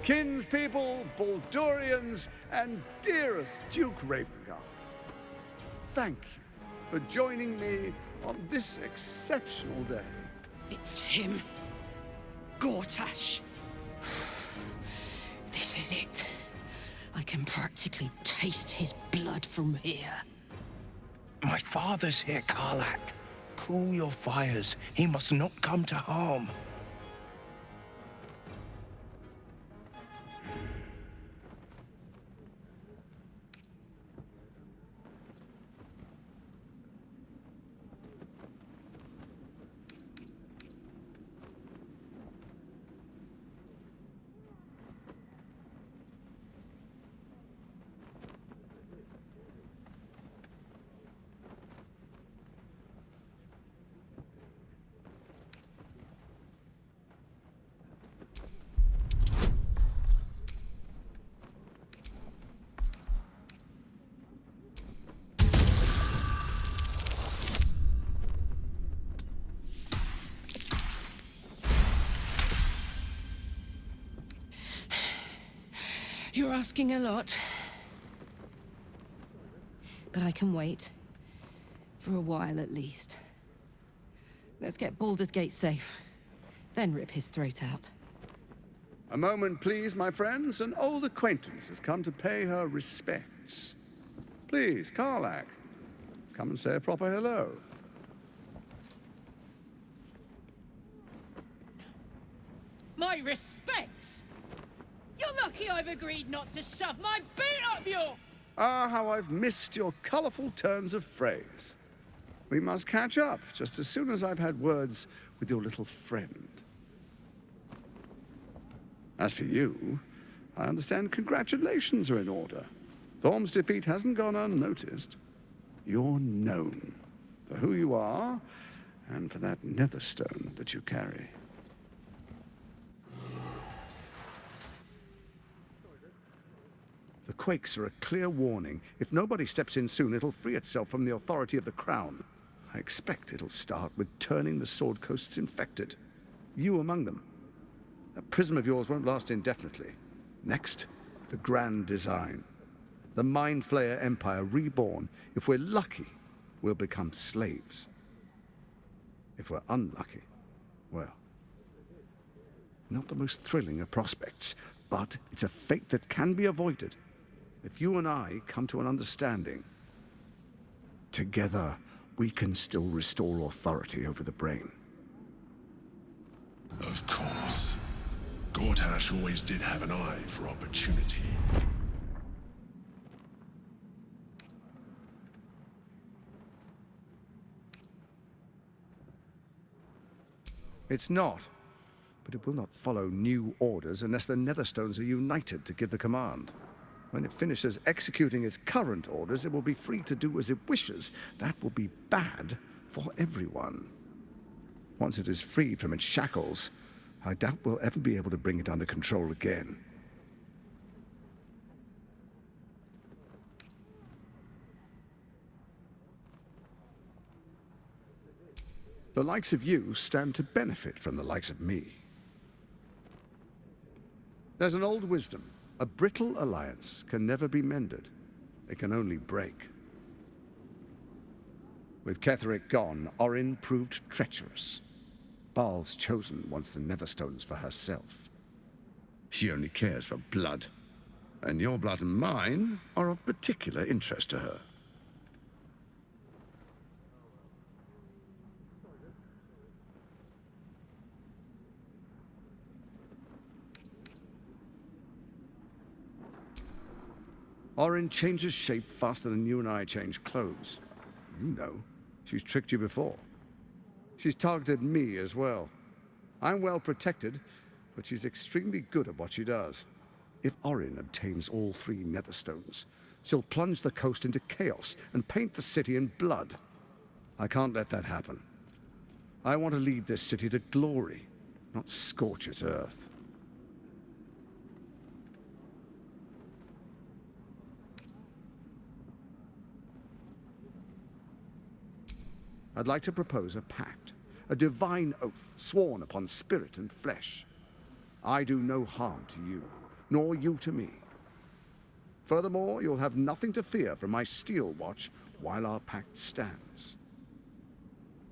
kinspeople, Baldurians, and dearest Duke Ravengard. Thank you for joining me on this exceptional day. It's him. Gortash. This is it. I can practically taste his blood from here. My father's here, Karlach. Cool your fires. He must not come to harm. You're asking a lot. But I can wait. For a while, at least. Let's get Baldur's Gate safe. Then rip his throat out. A moment, please, my friends. An old acquaintance has come to pay her respects. Please, Karlach, come and say a proper hello. My respects! You're lucky I've agreed not to shove my boot up your... Ah, how I've missed your colorful turns of phrase. We must catch up just as soon as I've had words with your little friend. As for you, I understand congratulations are in order. Thorm's defeat hasn't gone unnoticed. You're known for who you are and for that netherstone that you carry. The quakes are a clear warning. If nobody steps in soon, it'll free itself from the authority of the Crown. I expect it'll start with turning the Sword Coasts infected. You among them. That prism of yours won't last indefinitely. Next, the grand design. The Mind Flayer Empire reborn. If we're lucky, we'll become slaves. If we're unlucky, well, not the most thrilling of prospects, but it's a fate that can be avoided. If you and I come to an understanding, together we can still restore authority over the brain. Of course. Gortash always did have an eye for opportunity. It's not, but it will not follow new orders unless the Netherstones are united to give the command. When it finishes executing its current orders, it will be free to do as it wishes. That will be bad for everyone. Once it is freed from its shackles, I doubt we'll ever be able to bring it under control again. The likes of you stand to benefit from the likes of me. There's an old wisdom. A brittle alliance can never be mended. It can only break. With Ketheric gone, Orin proved treacherous. Baal's chosen wants the Netherstones for herself. She only cares for blood. And your blood and mine are of particular interest to her. Orin changes shape faster than you and I change clothes. You know, she's tricked you before. She's targeted me as well. I'm well protected, but she's extremely good at what she does. If Orin obtains all 3 Netherstones, she'll plunge the coast into chaos and paint the city in blood. I can't let that happen. I want to lead this city to glory, not scorch its earth. I'd like to propose a pact, a divine oath sworn upon spirit and flesh. I do no harm to you, nor you to me. Furthermore, you'll have nothing to fear from my steel watch while our pact stands.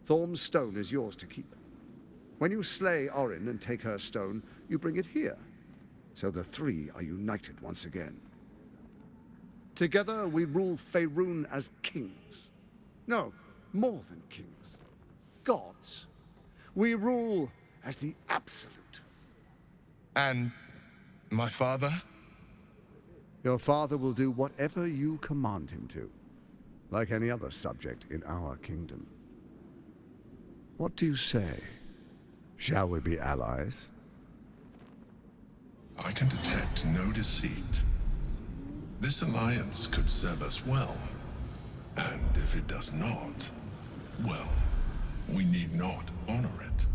Thorm's stone is yours to keep. When you slay Orin and take her stone, you bring it here, so the three are united once again. Together we rule Faerun as kings. No, more than kings. Gods. We rule as the Absolute. And my father? Your father will do whatever you command him to, like any other subject in our kingdom. What do you say? Shall we be allies? I can detect no deceit. This alliance could serve us well. And if it does not, well, we need not honor it.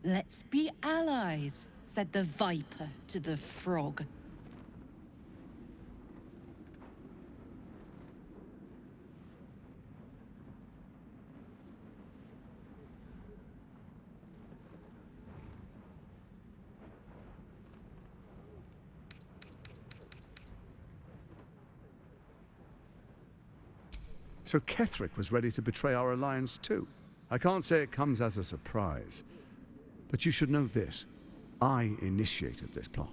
Let's be allies, said the viper to the frog. So Ketheric was ready to betray our alliance too. I can't say it comes as a surprise, but you should know this. I initiated this plot.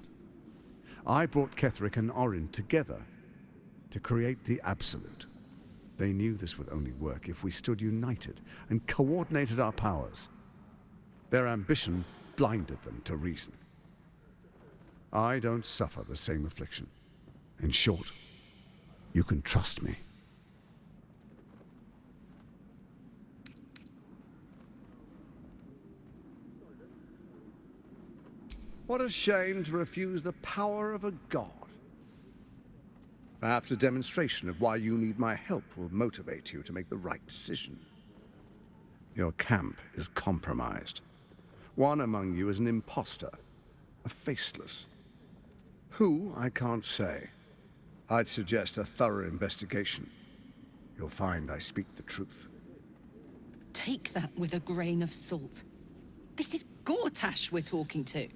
I brought Ketheric and Orin together to create the Absolute. They knew this would only work if we stood united and coordinated our powers. Their ambition blinded them to reason. I don't suffer the same affliction. In short, you can trust me. What a shame to refuse the power of a god. Perhaps a demonstration of why you need my help will motivate you to make the right decision. Your camp is compromised. One among you is an imposter, a faceless. Who, I can't say. I'd suggest a thorough investigation. You'll find I speak the truth. Take that with a grain of salt. This is Gortash we're talking to.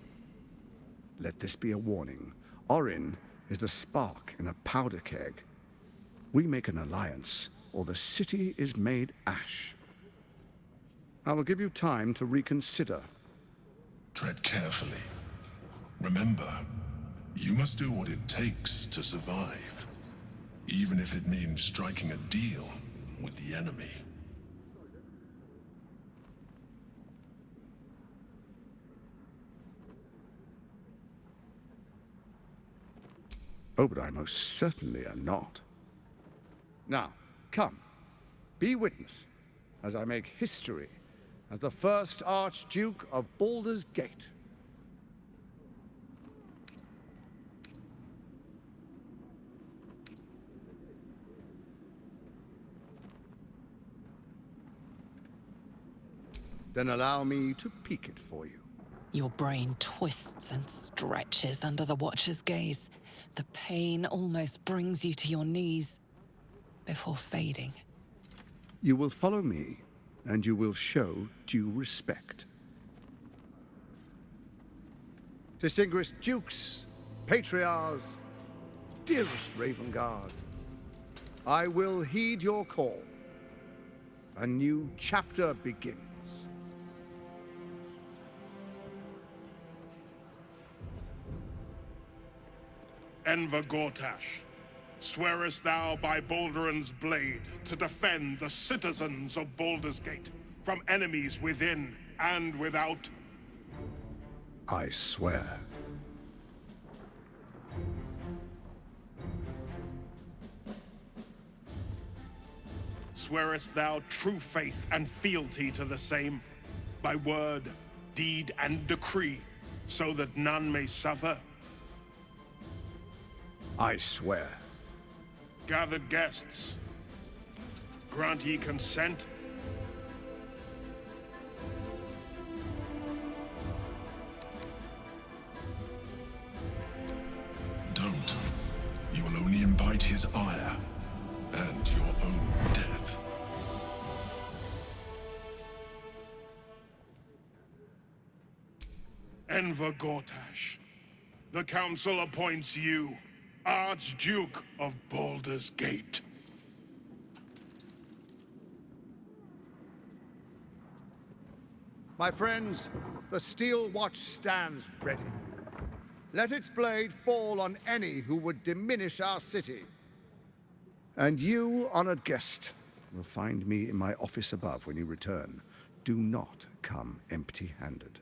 Let this be a warning. Orin is the spark in a powder keg. We make an alliance, or the city is made ash. I will give you time to reconsider. Tread carefully. Remember, you must do what it takes to survive, even if it means striking a deal with the enemy. Oh, but I most certainly am not. Now, come, be witness, as I make history as the first Archduke of Baldur's Gate. Then allow me to peek it for you. Your brain twists and stretches under the Watcher's gaze. The pain almost brings you to your knees before fading. You will follow me, and you will show due respect. Distinguished dukes, patriarchs, dearest Ravengard, I will heed your call. A new chapter begins. Enver Gortash, swearest thou by Balduran's blade to defend the citizens of Baldur's Gate from enemies within and without? I swear. Swearest thou true faith and fealty to the same, by word, deed, and decree, so that none may suffer? I swear. Gathered guests, grant ye consent? Don't. You will only invite his ire, and your own death. Enver Gortash, the Council appoints you Archduke of Baldur's Gate. My friends, the Steel Watch stands ready. Let its blade fall on any who would diminish our city. And you, honored guest, will find me in my office above when you return. Do not come empty-handed.